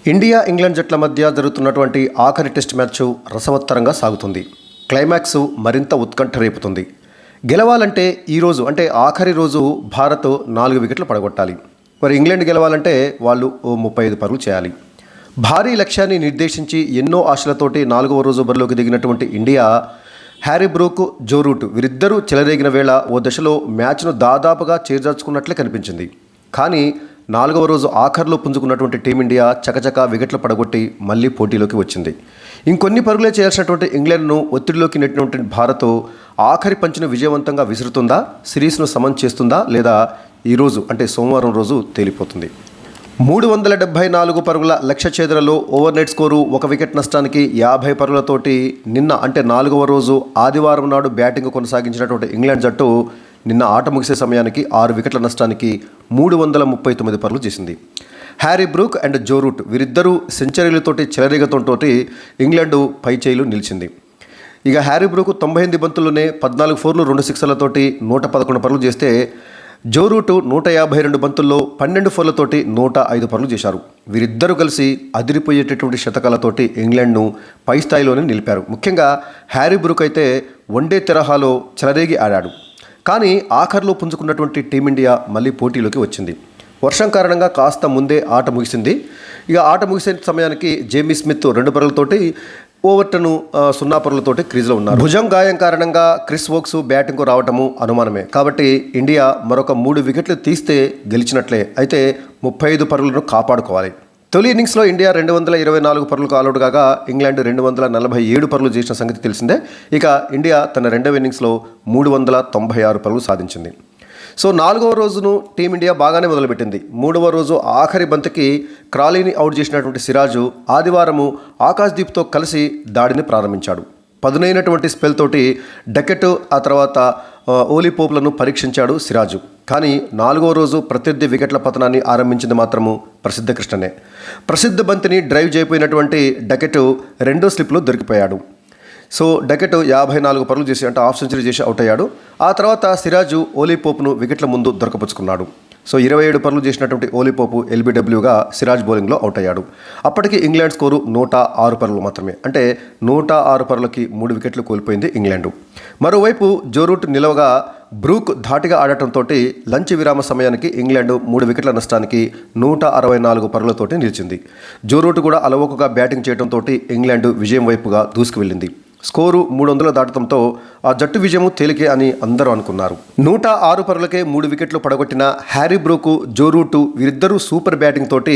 India England జట్ల మధ్య జరుగుతున్నటువంటి ఆఖరి టెస్ట్ మ్యాచ్ రసవత్తరంగా సాగుతుంది. క్లైమాక్స్ మరింత ఉత్కంఠ రేపుతుంది. గెలవాలంటే ఈరోజు అంటే ఆఖరి రోజు భారత్ 4 వికెట్లు పడగొట్టాలి. మరి ఇంగ్లాండ్ గెలవాలంటే వాళ్ళు 35 పరుగులు చేయాలి. భారీ లక్ష్యాన్ని నిర్దేశించి ఎన్నో ఆశలతోటి 4వ రోజు బరిలోకి దిగినటువంటి India Harry Brook, Joe Root వీరిద్దరూ చెలరేగిన వేళ ఓ దశలో మ్యాచ్ను దాదాపుగా చేజార్చుకున్నట్లే కనిపించింది. కానీ 4వ రోజు ఆఖర్లో పుంజుకున్నటువంటి టీమిండియా చకచకా వికెట్లు పడగొట్టి మళ్ళీ పోటీలోకి వచ్చింది. ఇంకొన్ని పరుగులే చేయాల్సినటువంటి ఇంగ్లాండ్ను ఒత్తిడిలోకి నెట్టినటువంటి భారత్ ఆఖరి పంచ్ను విజయవంతంగా విసురుతుందా, సిరీస్ను సమన్ చేస్తుందా లేదా ఈరోజు అంటే సోమవారం రోజు తేలిపోతుంది. 374 పరుగుల లక్ష్య ఛేదనలో ఓవర్ నెట్ స్కోరు 1 వికెట్ నష్టానికి 50 పరుగులతోటి నిన్న అంటే 4వ రోజు ఆదివారం నాడు బ్యాటింగ్ కొనసాగించినటువంటి ఇంగ్లాండ్ జట్టు నిన్న ఆట ముగిసే సమయానికి 6 వికెట్ల నష్టానికి 339 పరుగులు చేసింది. Harry Brook and Joe Root వీరిద్దరూ సెంచరీలతోటి చెలరేగతంతో ఇంగ్లాండ్ పైచేయిలు నిలిచింది. ఇక హ్యారీ బ్రూక్ 98 బంతుల్లోనే 14 ఫోర్లు 2 సిక్సర్లతోటి 111 పరుగులు చేస్తే జో రూట్ 152 బంతుల్లో 12 ఫోర్లతోటి 105 పరుగులు చేశారు. వీరిద్దరూ కలిసి అదిరిపోయేటటువంటి శతకాలతోటి ఇంగ్లాండ్ను పై స్థాయిలోనే నిలిపారు. ముఖ్యంగా హ్యారీ బ్రూక్ అయితే వన్డే తరహాలో చెలరేగి ఆడాడు. కానీ ఆఖర్లో పుంజుకున్నటువంటి టీమిండియా మళ్ళీ పోటీలోకి వచ్చింది. వర్షం కారణంగా కాస్త ముందే ఆట ముగిసింది. ఇక ఆట ముగిసే సమయానికి జేమీ స్మిత్ 2 పరుగులతోటి, ఓవర్టన్ 0 పరుగులతోటి క్రీజ్లో ఉన్నారు. భుజం గాయం కారణంగా క్రిస్ వోక్స్ బ్యాటింగ్కు రావటము అనుమానమే. కాబట్టి ఇండియా మరొక 3 వికెట్లు తీస్తే గెలిచినట్లే. అయితే 35 పరుగులను కాపాడుకోవాలి. తొలి ఇన్నింగ్స్లో ఇండియా 224 పరుగులకు ఆల్అౌట్ కాగా ఇంగ్లాండ్ 247 పరుగులు చేసిన సంగతి తెలిసిందే. ఇక ఇండియా తన రెండవ ఇన్నింగ్స్లో 396 పరుగులు సాధించింది. సో 4వ రోజును టీమిండియా బాగానే మొదలుపెట్టింది. 3వ రోజు ఆఖరి బంతికి క్రాలీని అవుట్ చేసినటువంటి సిరాజు ఆదివారము ఆకాశ్దీప్తో కలిసి దాడిని ప్రారంభించాడు. పదునైనటువంటి స్పెల్ తోటి డకెట్ ఆ తర్వాత ఓలీ పోప్లను పరీక్షించాడు సిరాజు. కానీ 4వ రోజు ప్రత్యర్థి వికెట్ల పతనాన్ని ఆరంభించింది మాత్రము ప్రసిద్ధ కృష్ణనే. ప్రసిద్ధ బంతిని డ్రైవ్ చేయబోయినటువంటి డకెట్ 2వ స్లిప్లో దొరికిపోయాడు. సో డకెట్ 54 పరుగులు చేసి అంటే హాఫ్ సెంచరీ చేసి అవుట్ అయ్యాడు. ఆ తర్వాత సిరాజు ఓలీ పోప్ను వికెట్ల ముందు దొరకపుచ్చుకున్నాడు. సో 27 పరుగులు చేసినటువంటి ఓలీ పోపు ఎల్బీడబ్ల్యూగా సిరాజ్ బౌలింగ్లో అవుట్ అయ్యాడు. అప్పటికి ఇంగ్లాండ్ స్కోరు 106 పరుగులు మాత్రమే. అంటే 106 పరుగులకి 3 వికెట్లు కోల్పోయింది ఇంగ్లాండ్. మరోవైపు జో రూట్ నిలవగా బ్రూక్ ధాటిగా ఆడటంతో లంచ్ విరామ సమయానికి ఇంగ్లాండ్ 3 వికెట్ల నష్టానికి 164 పరుగులతోటి నిలిచింది. జో రూట్ కూడా అలవోకగా బ్యాటింగ్ చేయడంతో ఇంగ్లాండ్ విజయం వైపుగా దూసుకు వెళ్ళింది. స్కోరు 300 దాటడంతో ఆ జట్టు విజయము తేలికే అని అందరూ అనుకున్నారు. 106 పరుగులకే 3 వికెట్లు పడగొట్టిన హ్యారీ బ్రూక్, జో రూట్ వీరిద్దరూ సూపర్ బ్యాటింగ్ తోటి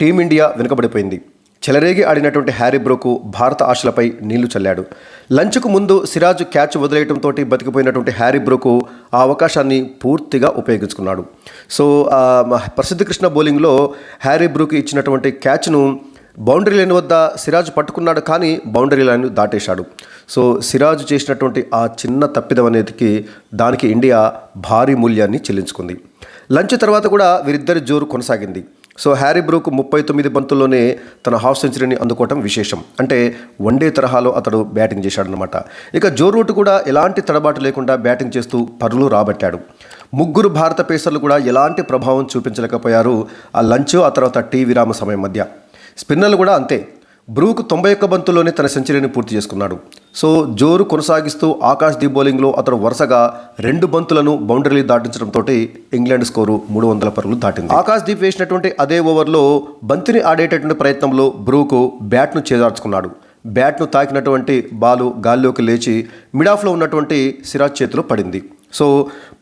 టీమిండియా వెనుకబడిపోయింది. చెలరేగి ఆడినటువంటి హ్యారీ బ్రూక్ భారత ఆశలపై నీళ్లు చల్లాడు. లంచ్కు ముందు సిరాజ్ క్యాచ్ వదిలేయడంతో బతికిపోయినటువంటి హ్యారీ బ్రూక్ ఆ అవకాశాన్ని పూర్తిగా ఉపయోగించుకున్నాడు. సో ప్రసిద్ధ కృష్ణ బౌలింగ్లో హ్యారీ బ్రూక్ ఇచ్చినటువంటి క్యాచ్ను బౌండరీ లైన్ వద్ద సిరాజ్ పట్టుకున్నాడు. కానీ బౌండరీ లైన్ దాటేశాడు. సో సిరాజ్ చేసినటువంటి ఆ చిన్న తప్పిదం అనేదికి దానికి ఇండియా భారీ మూల్యాన్ని చెల్లించుకుంది. లంచ్ తర్వాత కూడా వీరిద్దరి జోరు కొనసాగింది. సో హ్యారీ బ్రూక్ 39 బంతుల్లోనే తన హాఫ్ సెంచరీని అందుకోవటం విశేషం. అంటే వన్డే తరహాలో అతడు బ్యాటింగ్ చేశాడనమాట. ఇక జో రూట్ కూడా ఎలాంటి తడబాటు లేకుండా బ్యాటింగ్ చేస్తూ పరుగులు రాబట్టాడు. 3 భారత పేసర్లు కూడా ఎలాంటి ప్రభావం చూపించలేకపోయారు ఆ లంచ్ ఆ తర్వాత టీ విరామ సమయం మధ్య. స్పిన్నర్లు కూడా అంతే. బ్రూక్ 91 బంతుల్లోనే తన సెంచరీని పూర్తి చేసుకున్నాడు. సో జోరు కొనసాగిస్తూ ఆకాశ్దీప్ బౌలింగ్లో అతడు వరుసగా 2 బంతులను బౌండరీలు దాటించడంతో ఇంగ్లాండ్ స్కోరు 300 పరుగులు దాటింది. ఆకాశ్దీప్ వేసినటువంటి అదే ఓవర్లో బంతిని ఆడేటటువంటి ప్రయత్నంలో బ్రూక్ బ్యాట్ను చేజార్చుకున్నాడు. బ్యాట్ను తాకినటువంటి బాలు గాల్లోకి లేచి మిడాఫ్లో ఉన్నటువంటి సిరాజ్ చేతిలో పడింది. సో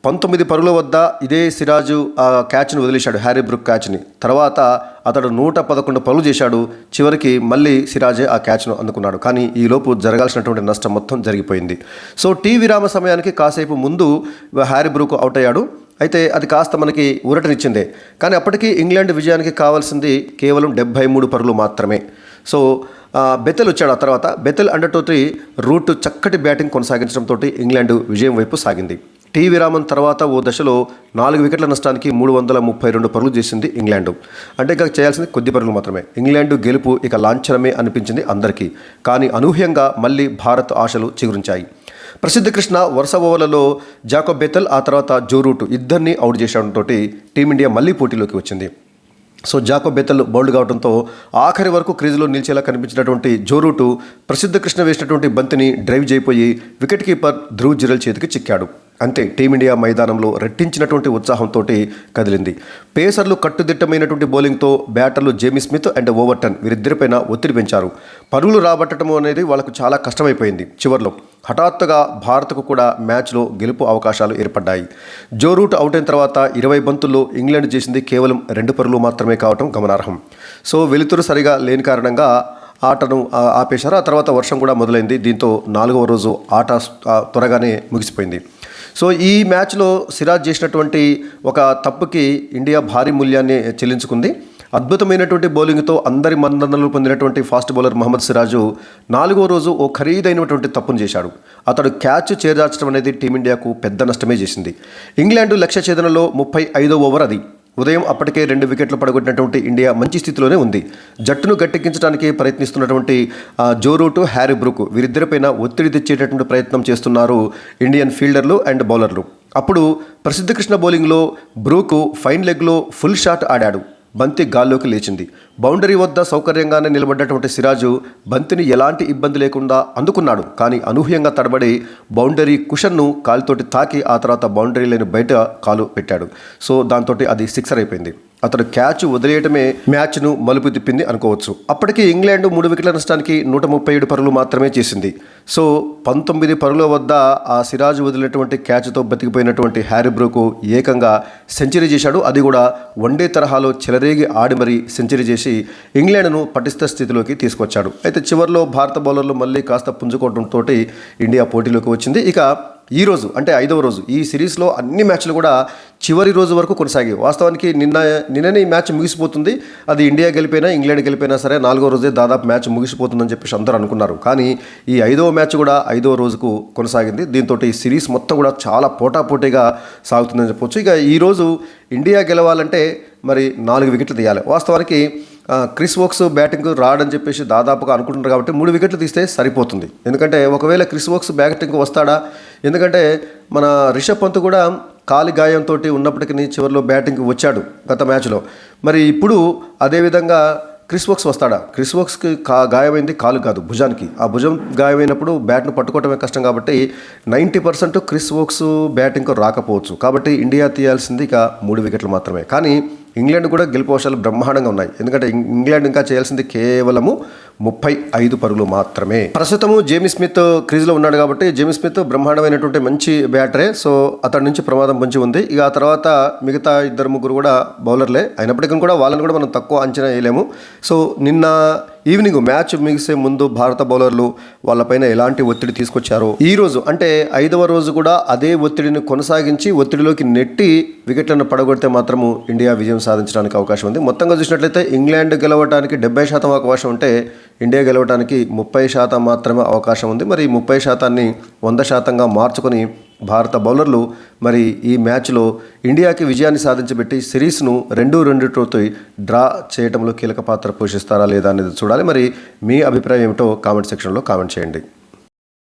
19 పరుగుల వద్ద ఇదే సిరాజు ఆ క్యాచ్ను వదిలేశాడు, హ్యారీ బ్రూక్ క్యాచ్ని. తర్వాత అతడు 111 పరుగులు చేశాడు. చివరికి మళ్ళీ సిరాజే ఆ క్యాచ్ను అందుకున్నాడు. కానీ ఈలోపు జరగాల్సినటువంటి నష్టం మొత్తం జరిగిపోయింది. సో టీ విరామ సమయానికి కాసేపు ముందు హ్యారీ బ్రూక్ అవుట్ అయ్యాడు. అయితే అది కాస్త మనకి ఊరటనిచ్చిందే. కానీ అప్పటికీ ఇంగ్లాండ్ విజయానికి కావాల్సింది కేవలం 73 పరుగులు మాత్రమే. సో బెతెల్ వచ్చాడు. ఆ తర్వాత బెతెల్ అండర్తోటి రూట్ చక్కటి బ్యాటింగ్ కొనసాగించడంతో ఇంగ్లాండ్ విజయం వైపు సాగింది. టీ విరామం తర్వాత ఓ దశలో 4 వికెట్ల నష్టానికి 332 పరుగులు చేసింది ఇంగ్లాండ్. అంటే ఇక చేయాల్సింది కొద్ది పరుగులు మాత్రమే. ఇంగ్లాండ్ గెలుపు ఇక లాంఛనమే అనిపించింది అందరికీ. కానీ అనూహ్యంగా మళ్ళీ భారత్ ఆశలు చిగురించాయి. ప్రసిద్ధ కృష్ణ వరుస ఓవర్లలో జాకోబ్ బెతెల్ ఆ తర్వాత జో రూట్ ఇద్దరిని అవుట్ చేసడంతో టీమిండియా మళ్ళీ పోటీలోకి వచ్చింది. సో జాకోబ్ బెతల్ బౌల్డ్ కావడంతో ఆఖరి వరకు క్రీజులో నిలిచేలా కనిపించినటువంటి జో రూట్ ప్రసిద్ధ కృష్ణ వేసినటువంటి బంతిని డ్రైవ్ చేయిపోయి వికెట్ కీపర్ ధ్రువ్ జురెల్ చేతికి చిక్కాడు. అంతే, టీమిండియా మైదానంలో రెట్టించినటువంటి ఉత్సాహంతో కదిలింది. పేసర్లు కట్టుదిట్టమైనటువంటి బౌలింగ్తో బ్యాటర్లు జేమీ స్మిత్ అండ్ ఓవర్టన్ వీరిద్దరిపైన ఒత్తిడి పెంచారు. పరుగులు రాబట్టడం అనేది వాళ్ళకు చాలా కష్టమైపోయింది. చివర్లో హఠాత్తుగా భారత్కు కూడా మ్యాచ్లో గెలుపు అవకాశాలు ఏర్పడ్డాయి. జో రూట్ అవుట్ అయిన తర్వాత 20 బంతుల్లో ఇంగ్లాండ్ చేసింది కేవలం 2 పరుగులు మాత్రమే కావటం గమనార్హం. సో వెలుతురు సరిగా లేని కారణంగా ఆటను ఆపేశారు. ఆ తర్వాత వర్షం కూడా మొదలైంది. దీంతో 4వ రోజు ఆట త్వరగానే ముగిసిపోయింది. సో ఈ మ్యాచ్లో సిరాజ్ చేసినటువంటి ఒక తప్పుకి ఇండియా భారీ మూల్యాన్ని చెల్లించుకుంది. అద్భుతమైనటువంటి బౌలింగ్తో అందరి మన్ననలు పొందినటువంటి ఫాస్ట్ బౌలర్ మహమ్మద్ సిరాజు 4వ రోజు ఓ ఖరీదైనటువంటి తప్పును చేశాడు. అతడు క్యాచ్ చేజార్చడం అనేది టీమిండియాకు పెద్ద నష్టమే చేసింది. ఇంగ్లాండ్ లక్ష్య ఛేదనలో 35వ ఓవర్ అది. ఉదయం అప్పటికే 2 వికెట్లు పడగొట్టినటువంటి ఇండియా మంచి స్థితిలోనే ఉంది. జట్టును గట్టెక్కించడానికి ప్రయత్నిస్తున్నటువంటి జో రూట్, హ్యారీ బ్రూక్ వీరిద్దరిపైన ఒత్తిడి తెచ్చేటటువంటి ప్రయత్నం చేస్తున్నారు ఇండియన్ ఫీల్డర్లు అండ్ బౌలర్లు. అప్పుడు ప్రసిద్ధ కృష్ణ బౌలింగ్లో బ్రూక్ ఫైన్ లెగ్లో ఫుల్ షాట్ ఆడాడు. బంతి గాల్లోకి లేచింది. బౌండరీ వద్ద సౌకర్యంగానే నిలబడ్డటువంటి సిరాజు బంతిని ఎలాంటి ఇబ్బంది లేకుండా అందుకున్నాడు. కానీ అనూహ్యంగా తడబడి బౌండరీ కుషన్ను కాలుతోటి తాకి ఆ తర్వాత బౌండరీ లేని బయట కాలు పెట్టాడు. సో దాంతో అది సిక్సర్ అయిపోయింది. అతడు క్యాచ్ వదిలేయటమే మ్యాచ్ను మలుపు తిప్పింది అనుకోవచ్చు. అప్పటికి ఇంగ్లాండ్ 3 వికెట్ల నష్టానికి 137 పరుగులు మాత్రమే చేసింది. సో 19 పరుగుల వద్ద ఆ సిరాజ్ వదిలినటువంటి క్యాచ్తో బతికిపోయినటువంటి హ్యారీ బ్రూక్ ఏకంగా సెంచరీ చేశాడు. అది కూడా వన్డే తరహాలో చెలరేగి ఆడి మరీ సెంచరీ చేసి ఇంగ్లాండ్ను పటిష్ట స్థితిలోకి తీసుకొచ్చాడు. అయితే చివరిలో భారత బౌలర్లు మళ్ళీ కాస్త పుంజుకోవడంతో ఇండియా పోటీలోకి వచ్చింది. ఇక ఈ రోజు అంటే 5వ రోజు ఈ సిరీస్లో అన్ని మ్యాచ్లు కూడా చివరి రోజు వరకు కొనసాగాయి. వాస్తవానికి నిన్ననే ఈ మ్యాచ్ ముగిసిపోతుంది. అది ఇండియా గెలిపోయినా ఇంగ్లాండ్ గెలిపోయినా సరే 4వ రోజే దాదాపు మ్యాచ్ ముగిసిపోతుందని చెప్పేసి అందరూ అనుకున్నారు. కానీ ఈ 5వ మ్యాచ్ కూడా 5వ రోజుకు కొనసాగింది. దీంతో ఈ సిరీస్ మొత్తం కూడా చాలా పోటాపోటీగా సాగుతుందని చెప్పొచ్చు. ఇక ఈరోజు ఇండియా గెలవాలంటే మరి 4 వికెట్లు తీయాలి. వాస్తవానికి క్రిస్ వోక్స్ బ్యాటింగ్ రాడని చెప్పేసి దాదాపుగా అనుకుంటున్నారు కాబట్టి 3 వికెట్లు తీస్తే సరిపోతుంది. ఎందుకంటే ఒకవేళ క్రిస్ వోక్స్ బ్యాటింగ్ వస్తాడా, ఎందుకంటే మన రిషబ్ పంత్ కూడా కాలి గాయంతో ఉన్నప్పటికీ చివరిలో బ్యాటింగ్ వచ్చాడు గత మ్యాచ్లో. మరి ఇప్పుడు అదేవిధంగా క్రిస్ వోక్స్ వస్తాడా? క్రిస్ వోక్స్కి గాయమైంది కాలు కాదు, భుజానికి. ఆ భుజం గాయమైనప్పుడు బ్యాట్ను పట్టుకోవటమే కష్టం కాబట్టి 90% క్రిస్ వోక్స్ బ్యాటింగ్కు రాకపోవచ్చు. కాబట్టి ఇండియా తీయాల్సింది ఇక 3 వికెట్లు మాత్రమే. కానీ ఇంగ్లాండ్ కూడా గెలుపు అవకాశాలు బ్రహ్మాండంగా ఉన్నాయి. ఎందుకంటే ఇంగ్లాండ్ ఇంకా చేయాల్సింది కేవలము 35 పరుగులు మాత్రమే. ప్రస్తుతము జేమీ స్మిత్ క్రీజ్లో ఉన్నాడు కాబట్టి జేమీ స్మిత్ బ్రహ్మాండమైనటువంటి మంచి బ్యాటరే. సో అతడి నుంచి ప్రమాదం పొంచి ఉంది. ఇక ఆ తర్వాత మిగతా 2-3 కూడా బౌలర్లే అయినప్పటికీ కూడా వాళ్ళని కూడా మనం తక్కువ అంచనా వేయలేము. సో నిన్న ఈవినింగ్ మ్యాచ్ ముగిసే ముందు భారత బౌలర్లు వాళ్ళపైన ఎలాంటి ఒత్తిడి తీసుకొచ్చారో ఈ రోజు అంటే 5వ రోజు కూడా అదే ఒత్తిడిని కొనసాగించి ఒత్తిడిలోకి నెట్టి వికెట్లను పడగొడితే మాత్రము ఇండియా విజయం సాధించడానికి అవకాశం ఉంది. మొత్తంగా చూసినట్లయితే ఇంగ్లాండ్ గెలవడానికి 70% అవకాశం ఉంటే ఇండియా గెలవడానికి 30% మాత్రమే అవకాశం ఉంది. మరి 30%ని 100%గా మార్చుకొని భారత బౌలర్లు మరి ఈ మ్యాచ్లో ఇండియాకి విజయాన్ని సాధించబెట్టి సిరీస్ను 2-2తో డ్రా చేయడంలో కీలక పాత్ర పోషిస్తారా లేదా అనేది చూడాలి. మరి మీ అభిప్రాయం ఏమిటో కామెంట్ సెక్షన్లో కామెంట్ చేయండి.